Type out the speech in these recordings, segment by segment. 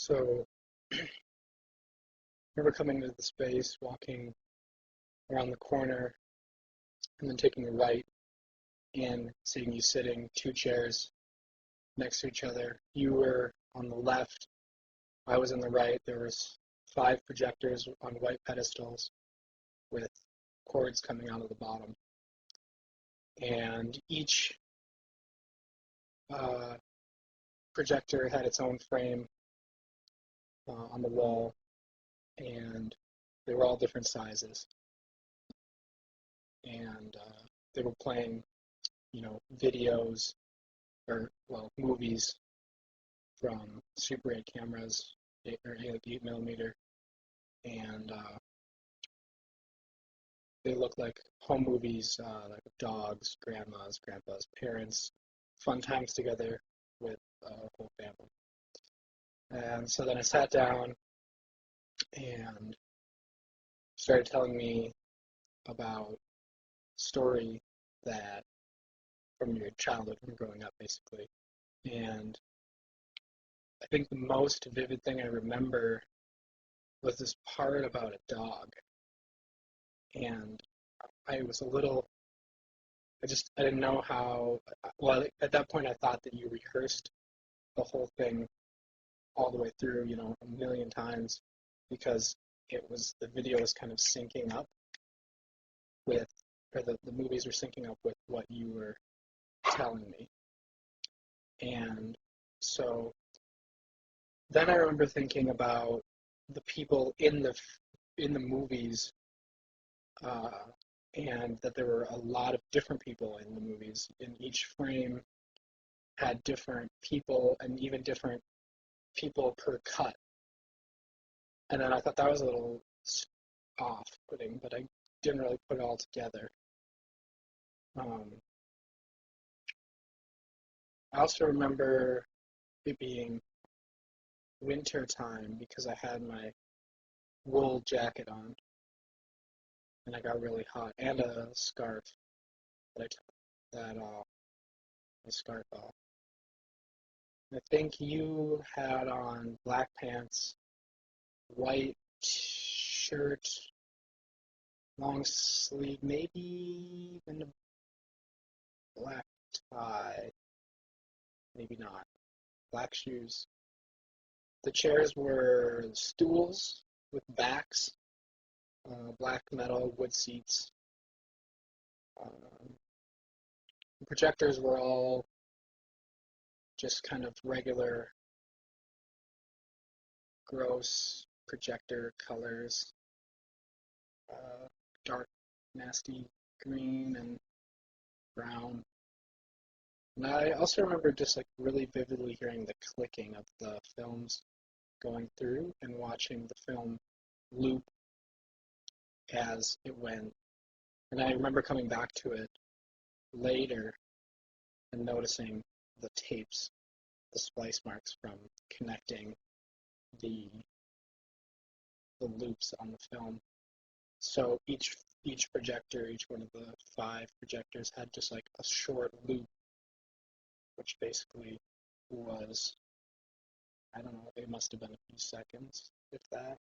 So I remember coming to the space, walking around the corner, and then taking a right and seeing you sitting two chairs next to each other. You were on the left, I was on the right. There was five projectors on white pedestals with cords coming out of the bottom. And each uh, projector had its own frame on the wall, and they were all different sizes. And they were playing, videos or movies from Super 8 cameras, 8 millimeter, and they look like home movies, like dogs, grandmas, grandpas, parents, fun times together with a whole family. And so then I sat down and started telling me about a story that from your childhood, from growing up, basically. And I think the most vivid thing I remember was this part about a dog. And I was a little, I didn't know how, well, at that point I thought that you rehearsed the whole thing all the way through, a million times because the video was kind of syncing up with, or the movies were syncing up with what you were telling me. And so then I remember thinking about the people in the movies, uh, and that there were a lot of different people in the movies. In each frame had different people and even different people per cut. And then I thought that was a little off-putting, but I didn't really put it all together. Um, I also remember it being winter time because I had my wool jacket on and I got really hot, and a scarf that I took the scarf off. I think you had on black pants, white shirt, long sleeve, maybe even a black tie, maybe not. Black shoes. The chairs were stools with backs, black metal wood seats. Um, the projectors were all just kind of regular, gross projector colors, dark, nasty green and brown. And I also remember just like really vividly hearing the clicking of the films going through and watching the film loop as it went. And I remember coming back to it later and noticing the tapes, the splice marks from connecting the the loops on the film. So each projector, each one of the five projectors had just like a short loop, which basically was, I don't know, it must have been a few seconds, if that.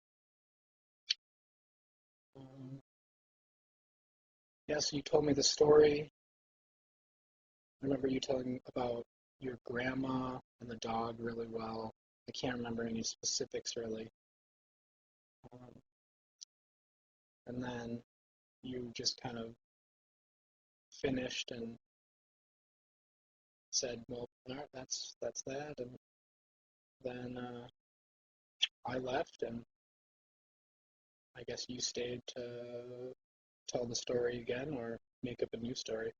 Um, yeah, so you told me the story. I remember you telling about your grandma and the dog really well. I can't remember any specifics really. Um, and then you just kind of finished and said, "Well, all right, that's that." And then I left, and I guess you stayed to tell the story again or make up a new story.